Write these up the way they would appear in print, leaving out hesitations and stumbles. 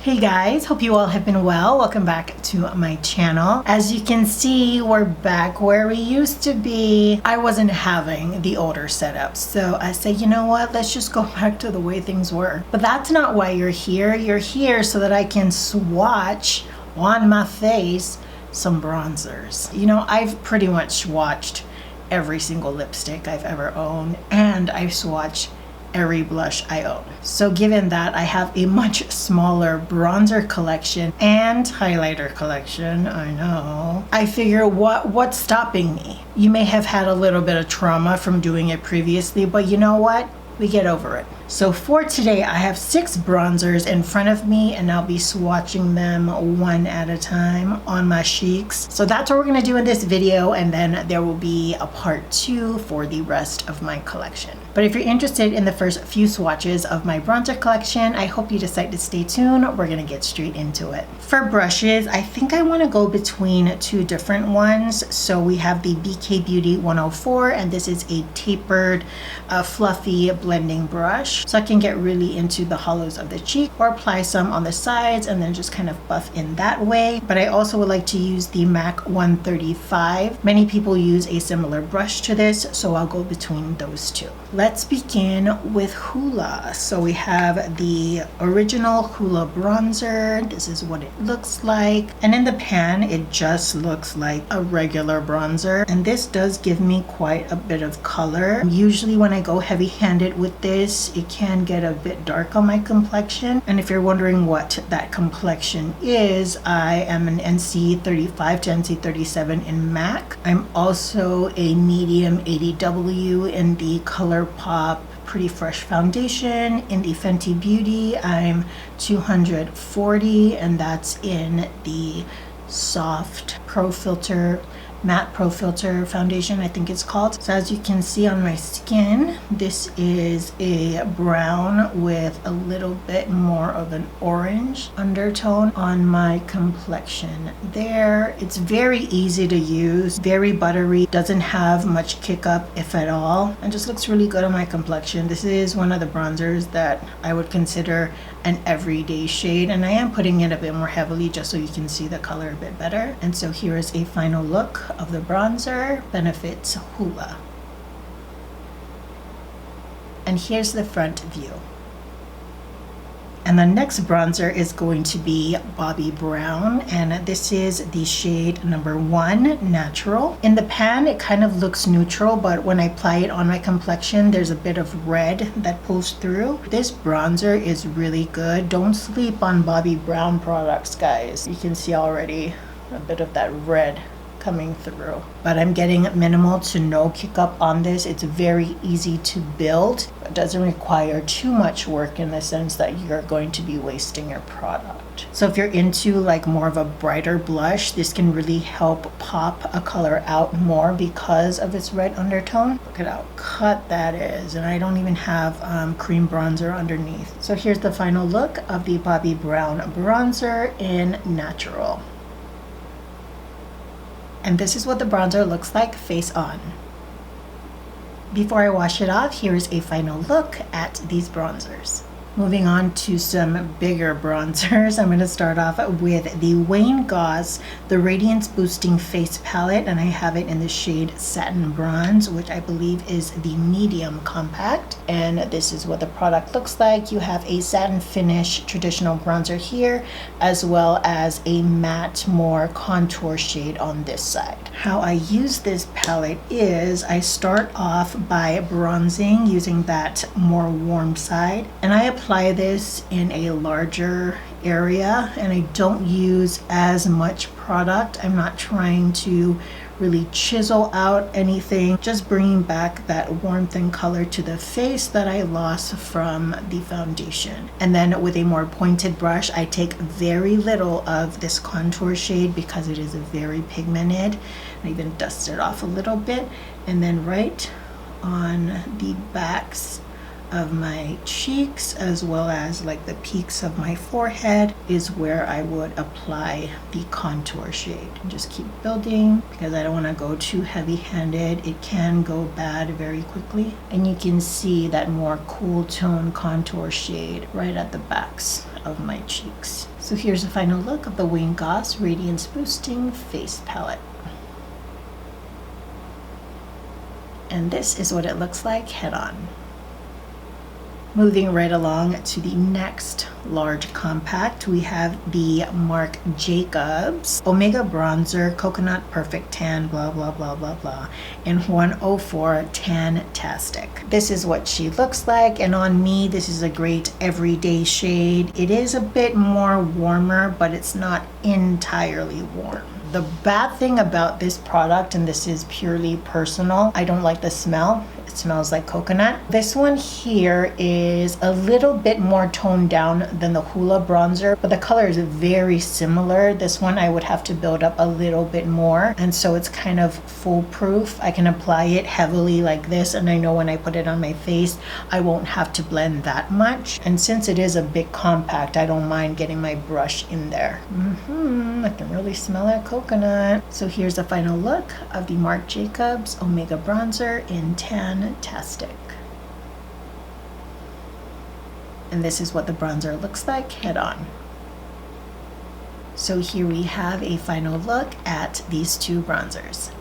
Hey guys, hope you all have been well. Welcome back to my channel. As you can see, we're back where we used to be. I wasn't having the older setup, so I said, you know what, let's just go back to the way things were. But that's not why you're here. You're here so that I can swatch on my face some bronzers. You know, I've pretty much swatched every single lipstick I've ever owned, and I've swatched every blush I own. So given that I have a much smaller bronzer collection and highlighter collection, I know, I figure what's stopping me? You may have had a little bit of trauma from doing it previously, but you know what? We get over it. So for today, I have 6 bronzers in front of me, and I'll be swatching them one at a time on my cheeks. So that's what we're gonna do in this video, and then there will be a part 2 for the rest of my collection. But if you're interested in the first few swatches of my bronzer collection, I hope you decide to stay tuned. We're gonna get straight into it. For brushes, I think I wanna go between 2 different ones. So we have the BK Beauty 104, and this is a tapered, fluffy blending brush. So I can get really into the hollows of the cheek or apply some on the sides and then just kind of buff in that way. But I also would like to use the MAC 135. Many people use a similar brush to this, so I'll go between those 2. Let's begin with Hoola. So we have the original Hoola bronzer. This is what it looks like. And in the pan, it just looks like a regular bronzer. And this does give me quite a bit of color. Usually when I go heavy-handed with this, it can get a bit dark on my complexion. And if you're wondering what that complexion is, I am an NC 35 to NC 37 in MAC. I'm also a medium 80W in the Colourpop Pretty Fresh foundation. In the Fenty Beauty, I'm 240, and that's in the soft Pro Filt'r, matte Pro Filt'r foundation, I think it's called. So as you can see on my skin, this is a brown with a little bit more of an orange undertone on my complexion there. It's very easy to use, very buttery, doesn't have much kick up if at all, and just looks really good on my complexion. This is one of the bronzers that I would consider an everyday shade, and I am putting it a bit more heavily just so you can see the color a bit better. And so here is a final look of the bronzer. Benefits Hoola. And here's the front view. And the next bronzer is going to be Bobbi Brown, and this is the shade number 1, Natural. In the pan, it kind of looks neutral, but when I apply it on my complexion, there's a bit of red that pulls through. This bronzer is really good. Don't sleep on Bobbi Brown products, guys. You can see already a bit of that red coming through, but I'm getting minimal to no kick up on this. It's very easy to build. It doesn't require too much work in the sense that you're going to be wasting your product. So if you're into like more of a brighter blush, this can really help pop a color out more because of its red undertone. Look at how cut that is, and I don't even have cream bronzer underneath. So here's the final look of the Bobbi Brown bronzer in Natural. And this is what the bronzer looks like face on. Before I wash it off, here's a final look at these bronzers. Moving on to some bigger bronzers, I'm going to start off with the Goss, the Radiance Boosting Face Palette, and I have it in the shade Satin Bronze, which I believe is the medium compact. And this is what the product looks like. You have a satin finish traditional bronzer here, as well as a matte, more contour shade on this side. How I use this palette is I start off by bronzing using that more warm side, and I apply this in a larger area, and I don't use as much product. I'm not trying to really chisel out anything, just bringing back that warmth and color to the face that I lost from the foundation. And then with a more pointed brush, I take very little of this contour shade because it is very pigmented. I even dust it off a little bit, and then right on the backs of my cheeks, as well as like the peaks of my forehead, is where I would apply the contour shade. And just keep building because I don't want to go too heavy-handed. It can go bad very quickly. And you can see that more cool tone contour shade right at the backs of my cheeks. So here's a final look of the Goss Radiance Boosting Face Palette. And this is what it looks like head on. Moving right along to the next large compact, we have the Marc Jacobs Omega Bronzer Coconut Perfect Tan blah blah blah blah blah in 104 Tan-tastic. This is what she looks like, and on me this is a great everyday shade. It is a bit more warmer, but it's not entirely warm. The bad thing about this product, and this is purely personal, I don't like the smell. It smells like coconut. This one here is a little bit more toned down than the Hoola bronzer, but the color is very similar. This one I would have to build up a little bit more, and so it's kind of foolproof. I can apply it heavily like this, and I know when I put it on my face I won't have to blend that much. And since it is a big compact, I don't mind getting my brush in there. I can really smell that coconut. So here's a final look of the Marc Jacobs Omega Bronzer in Tan-tastic. And this is what the bronzer looks like head on. So here we have a final look at these two bronzers.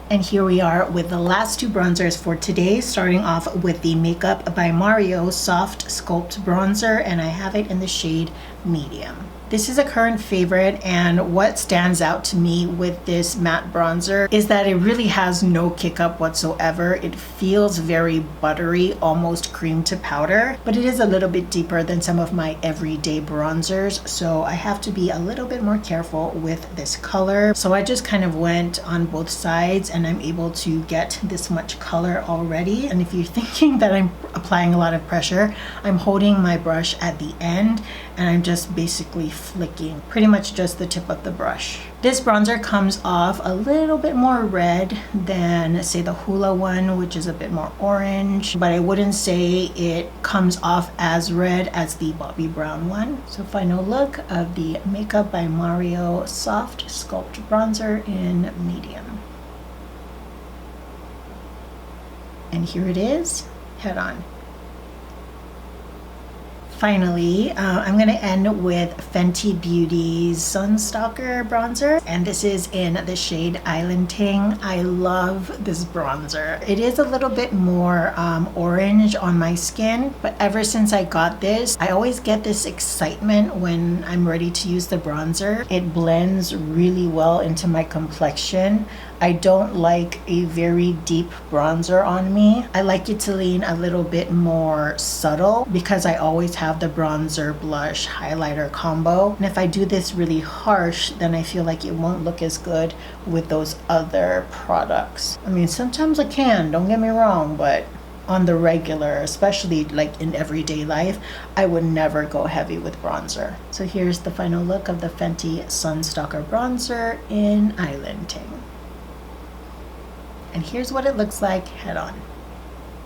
And here we are with the last two bronzers for today, starting off with the Makeup by Mario Soft Sculpt Bronzer, and I have it in the shade medium. This is a current favorite, and what stands out to me with this matte bronzer is that it really has no kick up whatsoever. It feels very buttery, almost cream to powder, but it is a little bit deeper than some of my everyday bronzers, so I have to be a little bit more careful with this color. So I just kind of went on both sides, and I'm able to get this much color already. And if you're thinking that I'm applying a lot of pressure, I'm holding my brush at the end and I'm just basically flicking pretty much just the tip of the brush. This bronzer comes off a little bit more red than, say, the Hoola one, which is a bit more orange, but I wouldn't say it comes off as red as the Bobbi Brown one. So final look of the Makeup by Mario Soft Sculpt Bronzer in medium. And here it is, head on. Finally, I'm going to end with Fenty Beauty's Stalk'r bronzer, and this is in the shade Island Ting. I love this bronzer. It is a little bit more orange on my skin, but ever since I got this, I always get this excitement when I'm ready to use the bronzer. It blends really well into my complexion. I don't like a very deep bronzer on me. I like it to lean a little bit more subtle because I always have the bronzer blush highlighter combo. And if I do this really harsh, then I feel like it won't look as good with those other products. I mean, sometimes I can, don't get me wrong, but on the regular, especially like in everyday life, I would never go heavy with bronzer. So here's the final look of the Fenty Stalk'r bronzer in Island Ting. And here's what it looks like head on.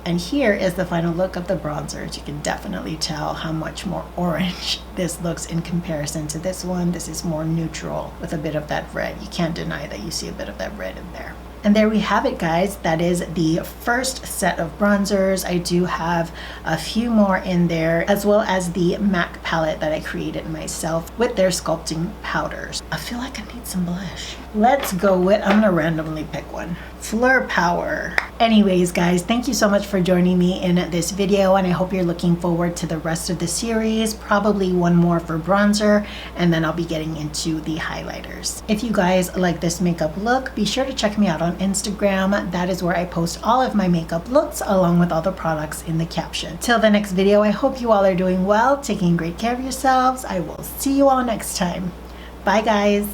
And here is the final look of the bronzers. You can definitely tell how much more orange this looks in comparison to this one. This is more neutral with a bit of that red. You can't deny that you see a bit of that red in there. And there we have it, guys. That is the first set of bronzers. I do have a few more in there, as well as the MAC palette that I created myself with their sculpting powders. I feel like I need some blush. Let's go with, I'm gonna randomly pick one. Fleur Power. Anyways, guys, thank you so much for joining me in this video, and I hope you're looking forward to the rest of the series. Probably one more for bronzer, and then I'll be getting into the highlighters. If you guys like this makeup look, be sure to check me out on Instagram. That is where I post all of my makeup looks along with all the products in the caption. Till the next video, I hope you all are doing well, taking great care of yourselves. I will see you all next time. Bye, guys.